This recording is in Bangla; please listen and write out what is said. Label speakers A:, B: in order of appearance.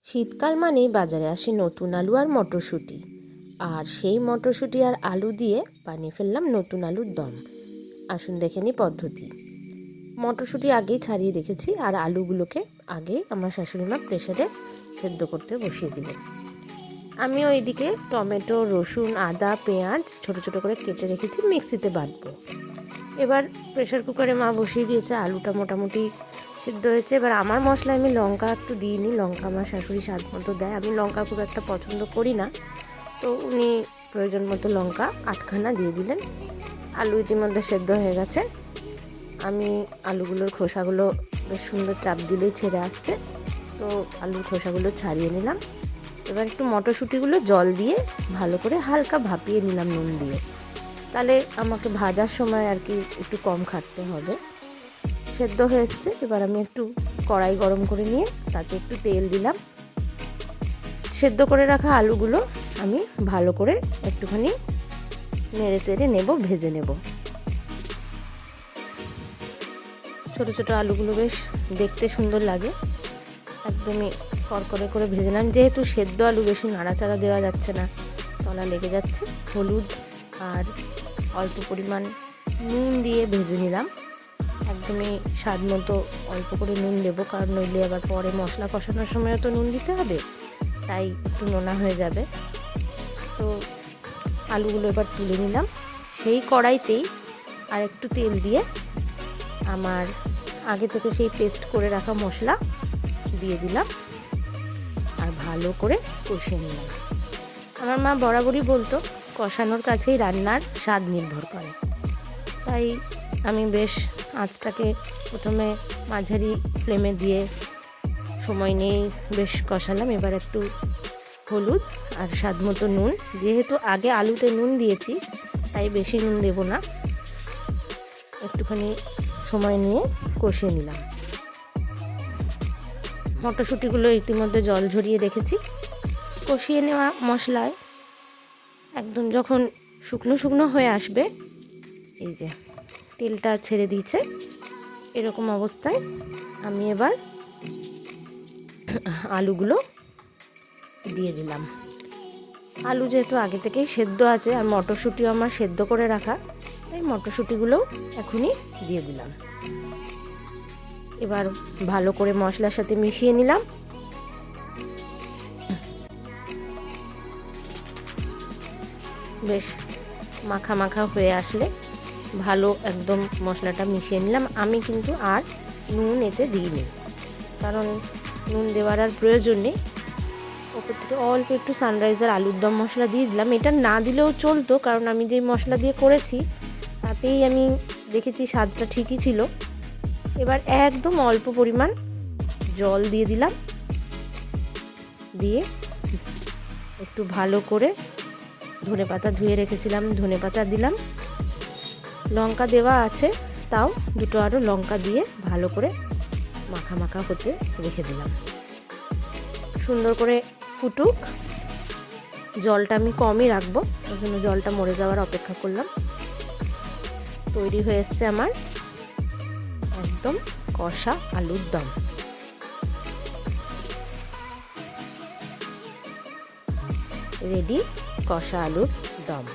A: শীতকাল মানেই বাজারে আসে নতুন আলু আর মটরশুঁটি, আর সেই মটরশুঁটি আর আলু দিয়ে বানিয়ে ফেললাম নতুন আলুর দম। আসুন দেখে নিই পদ্ধতি। মটরশুঁটি আগেই ছাড়িয়ে রেখেছি, আর আলুগুলোকে আগেই আমার শাশুড়িমা প্রেসারে সেদ্ধ করতে বসিয়ে দিলেন। আমি ওইদিকে টমেটো, রসুন, আদা, পেঁয়াজ ছোট ছোট করে কেটে রেখেছি, মিক্সিতে বাটবো। এবার প্রেসার কুকারে মা বসিয়ে দিয়েছে, আলুটা মোটামুটি সিদ্ধ হয়েছে। এবার আমার মশলা আমি লঙ্কা একটু দিইনি, লঙ্কা আমার শাশুড়ি স্বাদ মতো দেয়, আমি লঙ্কা খুব একটা পছন্দ করি না, তো উনি প্রয়োজন মতো লঙ্কা 8খানা দিয়ে দিলেন। আলু ইতিমধ্যে সেদ্ধ হয়ে গেছে, আমি আলুগুলোর খোসাগুলো বেশ সুন্দর চাপ দিলেই ছেড়ে আসছে, তো আলুর খোসাগুলো ছাড়িয়ে নিলাম। এবার একটু মটরশুঁটিগুলো জল দিয়ে ভালো করে হালকা ভাপিয়ে নিলাম নুন দিয়ে, তাহলে আমাকে ভাজার সময় আর কি একটু কম খাটতে হবে। সেদ্ধ হয়ে এসছে, এবার আমি একটু কড়াই গরম করে নিয়ে তাতে একটু তেল দিলাম। সেদ্ধ করে রাখা আলুগুলো আমি ভালো করে একটুখানি নেড়ে চেড়ে নেব, ভেজে নেব। ছোট ছোট আলুগুলো বেশ দেখতে সুন্দর লাগে, একদমই কড়কড়ে করে ভেজে নিলাম। যেহেতু সেদ্ধ আলু বেশি নাড়াচাড়া দেওয়া যাচ্ছে না, তলা লেগে যাচ্ছে। হলুদ আর অল্প পরিমাণ নুন দিয়ে ভেজে নিলাম। একদমই স্বাদ মতো অল্প করে নুন দেবো, কারণ নইলে আবার পরে মশলা কষানোর সময়ও তো নুন দিতে হবে, তাই একটু নোনা হয়ে যাবে। তো আলুগুলো এবার তুলে নিলাম। সেই কড়াইতেই আর একটু তেল দিয়ে আমার আগে থেকে সেই পেস্ট করে রাখা মশলা দিয়ে দিলাম, আর ভালো করে কষিয়ে নিলাম। আমার মা বরাবরই বলতো, কষানোর কাছেই রান্নার স্বাদ নির্ভর করে, তাই আমি বেশ আঁচটাকে প্রথমে মাঝারি ফ্লেমে দিয়ে সময় নিয়েই বেশ কষালাম। এবার একটু হলুদ আর স্বাদ মতো নুন, যেহেতু আগে আলুতে নুন দিয়েছি তাই বেশি নুন দেব না, একটুখানি সময় নিয়ে কষিয়ে নিলাম। মটরশুঁটিগুলো ইতিমধ্যে জল ঝরিয়ে রেখেছি। কষিয়ে নেওয়া মশলায় একদম যখন শুকনো শুকনো হয়ে আসবে, এই যে তেলটা ছেড়ে দিয়েছে, এরকম অবস্থায় আমি এবার আলুগুলো দিয়ে দিলাম। আলু যেহেতু আগে থেকেই সেদ্ধ আছে আর মটরশুঁটিও আমার সেদ্ধ করে রাখা, তাই মটরশুঁটিগুলো এখনই দিয়ে দিলাম। এবার ভালো করে মশলার সাথে মিশিয়ে নিলাম। বেশ মাখা মাখা হয়ে আসলে ভালো একদম মশলাটা মিশিয়ে নিলাম। আমি কিন্তু আর নুন এতে দিইনি, কারণ নুন দেওয়ার আর প্রয়োজন নেই। ওপর থেকে অল্প একটু সানরাইজার আলুর দম মশলা দিয়ে দিলাম। এটা না দিলেও চলতো, কারণ আমি যেই মশলা দিয়ে করেছি তাতেই আমি দেখেছি স্বাদটা ঠিকই ছিল। এবার একদম অল্প পরিমাণ জল দিয়ে দিলাম, দিয়ে একটু ভালো করে ধনেপাতা ধুয়ে রেখেছিলাম, ধনেপাতা দিলাম। লঙ্কা দেওয়া আছে, তাও দুটো আরও লঙ্কা দিয়ে ভালো করে মাখা মাখা হতে রেখে দিলাম। সুন্দর করে ফুটুক, জলটা আমি কমই রাখবো, ওই জন্য জলটা মরে যাওয়ার অপেক্ষা করলাম। তৈরি হয়ে এসছে আমার একদম কষা আলুর দম। রেডি কষা আলুর দম।